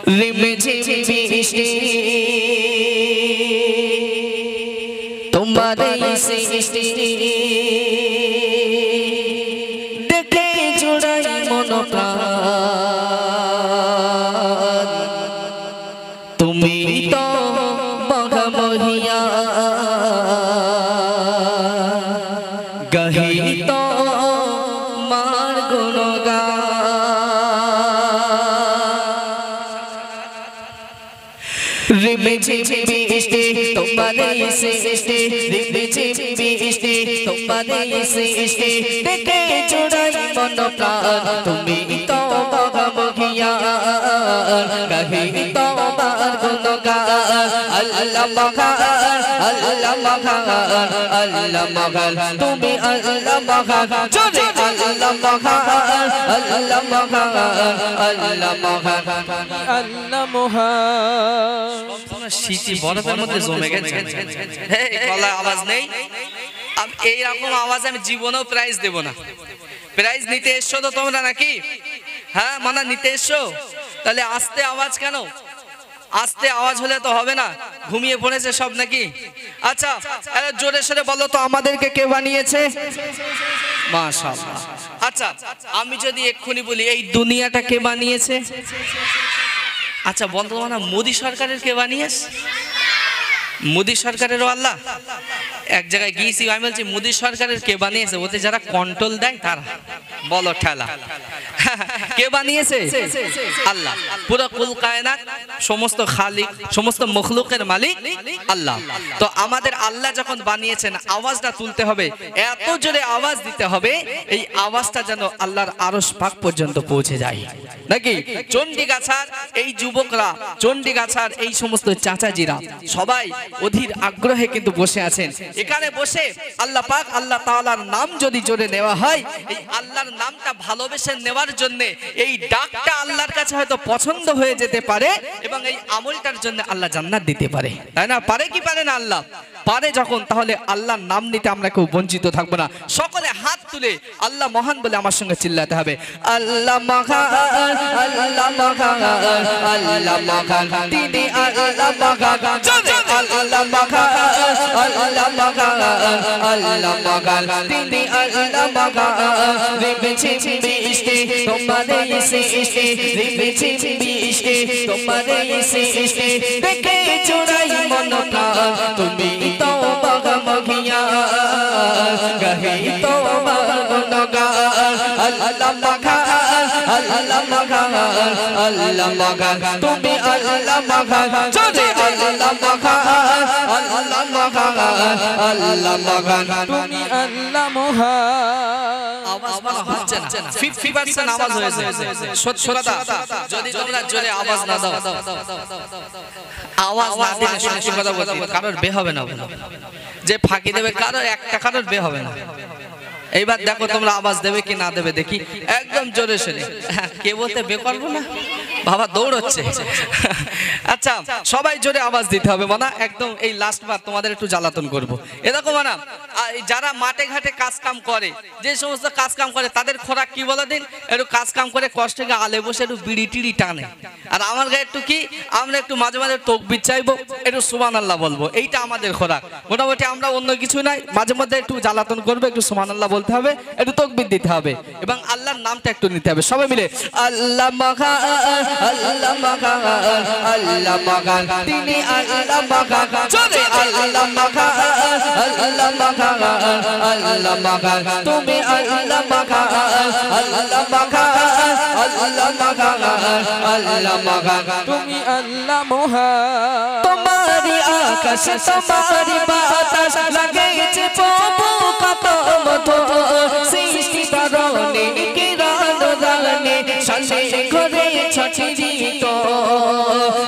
रिमझिम बृष्टि तुम्हारे सृष्टि देखे जुड़ाई मन प्राण तुम्हें तो मघमहिया गही तो मार गुणगान रिमझिम बृष्टि तुम्हारे सृष्टि रिमझिम बृष्टि तुम्हारे सृष्टि देखे जुड़ाई मन प्राण तुम्हें तो मघमहिया गही तो मार गुणगान अल्लाह मघान अल्लाह मघान अल्लाह मघान तुम्हें अल्लाह मघान जोरे अल्लाह मघान अल्लाह मघान अल्लाह मघान अल्लाह मघान শীতি বরফের মধ্যে জমে গেছে এই গলা আওয়াজ নেই এই রকম আওয়াজ আমি জীবনেও প্রাইজ দেব না প্রাইজ নিতে এসছো তো তোমরা নাকি হ্যাঁ মানে নিতে এসছো তাহলে আস্তে আওয়াজ কেন আস্তে আওয়াজ হলে তো হবে না ঘুমিয়ে পড়েছে সব নাকি আচ্ছা জোরে সোরে বলো তো আমাদেরকে কে বানিয়েছে মাশাআল্লাহ আচ্ছা আমি যদি এক্ষুনি বলি এই দুনিয়াটা কে বানিয়েছে আচ্ছা বলতো না মোদি সরকারের কে বানিয়েছে মোদি সরকারেরও আল্লাহ এক জায়গায় গিয়েছি আমি বলছি মোদি সরকারের কে বানিয়েছে ওতে যারা কন্ট্রোল দেয় তারা বলো ঠেলা কে বানিয়েছে আল্লাহ পুরো কুল কায়নাত সমস্ত খালিক সমস্ত মখলুকের মালিক আল্লাহ তো আমাদের আল্লাহ যখন বানিয়েছেন আওয়াজটা তুলতে হবে এত জোরে আওয়াজ দিতে হবে এই আওয়াজটা যেন আল্লাহর আরশ পাক পর্যন্ত পৌঁছে যায় নাকি চণ্ডীগাছার এই যুবকরা চণ্ডীগাছার এই সমস্ত চাচাজিরা সবাই অধীর আগ্রহে কিন্তু বসে আছেন এখানে বসে আল্লাহ পাক আল্লাহ তাআলার নাম যদি জোরে নেওয়া হয় এই আল্লাহর নামটা ভালোবেসে নেওয়ার জন্য এই ডাকটা আল্লাহর কাছে হয়তো পছন্দ হয়ে যেতে পারে এবং এই আমলটার জন্য আল্লাহ জান্নাত দিতে পারে তাই না পারে কি পারে না আল্লাহ পারে যখন তাহলে আল্লাহর নাম নিতে আমরা কেউ বঞ্চিত থাকবো না সকলে হাত তুলে আল্লাহ মহান বলে আমার সঙ্গে চিল্লাতে হবে আল্লাহ মহান আল্লাহ মহান আল্লাহ মহান তিনি আল্লাহ মহান আল্লাহ মহান আল্লাহ মহান আল্লাহ মহান তিনি আল্লাহ মহান রিমঝিম বৃষ্টি তোমারে সৃষ্টি রিমঝিম বৃষ্টি তোমারে সৃষ্টি দেখে চোরাই মন প্রাণ তুমি তো মঘমহিয়া গহি তো মার গুণগান আল্লাহ মঘান আল্লাহ মঘান আল্লাহ মঘান তুমি আল্লাহ মঘান জোরে আল্লাহ মঘান আল্লাহ মঘান আল্লাহ মঘান তুমি আল্লাহ মহান আওয়াজ বলা হচ্ছে না 50% আওয়াজ হয়েছে সত্যতা যদি তোমরা জোরে আওয়াজ না দাও আওয়াজ না দিলে সত্যি কথা বলতে কারোর বে হবে না যে ফাঁকি দেবে কারোর একটা কারোর বে হবে না এইবার দেখো তোমরা আওয়াজ দেবে কি না দেবে দেখি একদম জোরে সোরে কে বলতে বে করবো না বাবা দৌড়চ্ছে আচ্ছা সবাই জোরে আওয়াজ দিতে হবে মানা একদম এই লাস্ট বার তোমাদের একটু জ্বালাতন করবো এরকম মানা যারা মাঠে ঘাটে কাজ কাম করে যে সমস্ত কাজ কাম করে তাদের খোরাক কি বলে দিন একটু কাজ কাম করে কষ্ট থেকে আলে বসে একটু বিড়ি টিড়ি টানে আর আমার গায়ে একটু কি আমরা একটু মাঝে মাঝে তাকবীর চাইবো একটু সুবহানাল্লাহ বলবো এইটা আমাদের খোরাক মোটামুটি আমরা অন্য কিছু নাই মাঝে মধ্যে একটু জ্বালাতন করবো একটু সুবহানাল্লাহ বলতে হবে একটু তাকবীর দিতে হবে এবং আল্লাহর নামটা একটু নিতে হবে সবাই মিলে আল্লাহ মঘান আল্লাহ মঘান আল্লাহ মঘান তিনি আল্লাহ মঘান জোরে আল্লাহ মঘান আল্লাহ মঘান আল্লাহ মঘান তুমি আল্লাহ মঘান আল্লাহ মঘান আল্লাহ মঘান আল্লাহ মঘান তুমি আল্লাহ মহান তোমারি আকাশ তোমারি বাতাস লাগেছে প্রভু কত মধুর সৃষ্টি করনে কিরণ রানে সাথে করে ছড়িত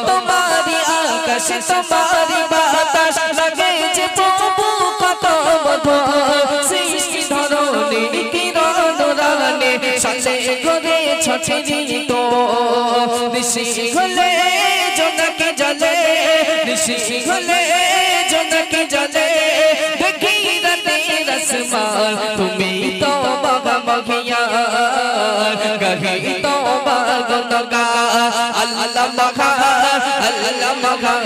তোমারি আকাশ তোমারি বাতাস লাগেছে প্রভু কত মধুর সৃষ্টি ধরনে কিরণ রানে সাথে করে ছড়িত নিশি হলে জোনাকি জ্বলে নিশি হলে জোনাকি জ্বলে দেখি রাতে রসমান তুমি তো মঘমহিয়া কহি তোমার গুণগান আল্লাহ মহান আল্লাহ মহান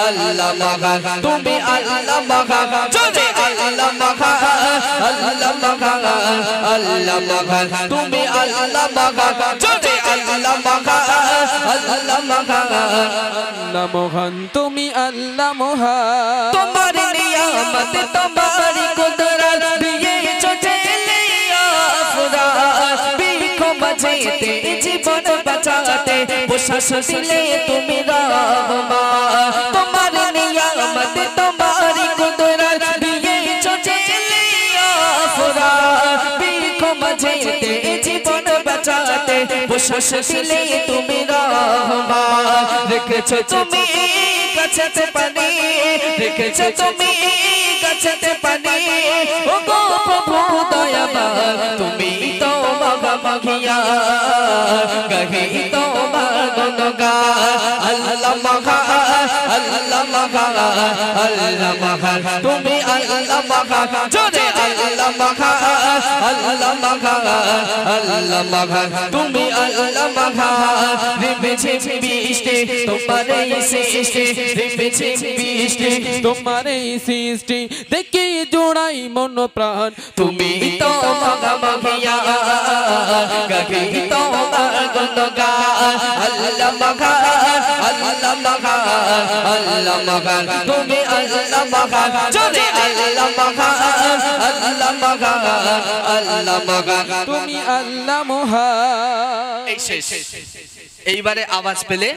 আল্লাহ মহান তুমি আল্লাহ মহান জোরে আল্লাহ মহান আল্লাহ মহান আল্লাহ মহান তুমি আল্লাহ মহান জোরে আল্লাহ মহান আল্লাহ মহান আল্লাহ মহান তুমি আল্লাহ মহান তোমার নিয়ামত তোমার কুদরত দিয়েছো জেলে আফরাত বিখো বাজেতে জীবন বাঁচাতে বসাস দিলে তুমি রহমান তোমার নিয়ামত তোমার কুদরত দিয়েছো জেলে আফরাত বিখো বাজেতে জীবন বাঁচাতে বসাস দিলে তুমি রহমান রেখেছো তুমি গাছেতে পানি রেখেছো তুমি গাছেতে পানি ও গো প্রভু দয়াবান তুমি তো মহামাহিয়া কহি তোমার গুণগান আল্লাহ মহান আল্লাহ মহান আল্লাহ মহান তুমি আল্লাহ মহান জোরে আল্লাহ মহান আল্লাহ মহান আল্লাহ মহান তুমি আল্লাহ মহান রিমেছে বৃষ্টি তোমার সৃষ্টি রিমেছে বৃষ্টি তোমার এই সৃষ্টি দেখি জোড়াই মন প্রাণ তুমি তো মহামাহিয়া কহি তোমার গুণগান আল্লাহ মহান আল্লাহ মহান আল্লাহ মহান তুমি আল্লাহ মহান জোরে আল্লাহ মহান আল্লাহ মহান আল্লাহ মহান তুমি আল্লাহ মহান এই শেষ এইবারে আওয়াজ পেলে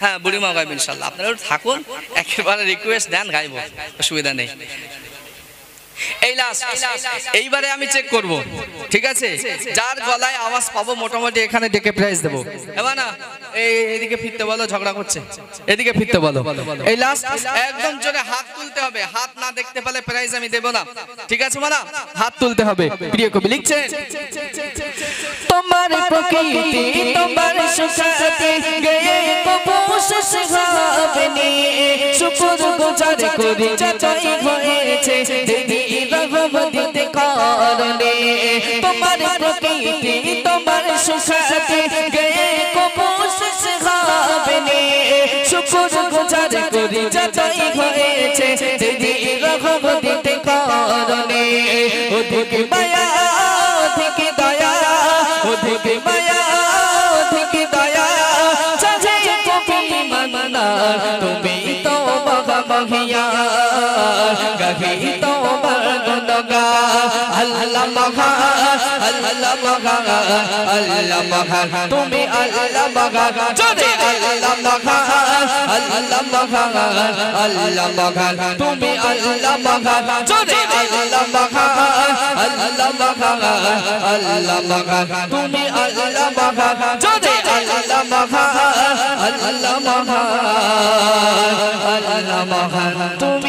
হ্যাঁ বুড়িমা গাইব ইনশাআল্লাহ আপনারা থাকুন একেবারে রিকোয়েস্ট দেন গাইব অসুবিধা নেই এই লাস্ট এইবারে আমি চেক করব ঠিক আছে যার গলায় আওয়াজ পাবো মোটামুটি এখানে ডেকে প্রাইজ দেব এবার না এইদিকে ফিরতে বলো ঝগড়া করছে এদিকে ফিরতে বলো এই লাস্ট একদম জোরে হাত তুলতে হবে হাত না দেখতে পেলে প্রাইজ আমি দেব না ঠিক আছে মানা হাত তুলতে হবে প্রিয় কবি লিখছে তোমার প্রকৃতি তোমার সুখাতে গয়ে কবুশ সহাবনি শুকর গুজার করি যাচাই হয়েছে দিদি রহমতে কারণে তোমার প্রকৃতি তোমার সুখাতে গয়ে কবুশ সহাবনি শুকর গুজার করি যাচাই হয়েছে দিদি রহমতে কারণে অধিক মায়া অধিক দয়া অধিক মায়া অধিক দয়া চাচে কবি মানা তুমি তো মহামাহিয়া কহি তোমার গুণগান আল্লাহ মহান আল্লাহ মহান আল্লাহ মহান তুমি আল্লাহ মহান জোরে আল্লাহ মহান আল্লাহ মহান আল্লাহ মহান তুমি আল্লাহ মহান জোরে আল্লাহ মহান আল্লাহ মহান আল্লাহ মহান তুমি আল্লাহ মহান জোরে আল্লাহ মহান আল্লাহ মহান আল্লাহ মহান তুমি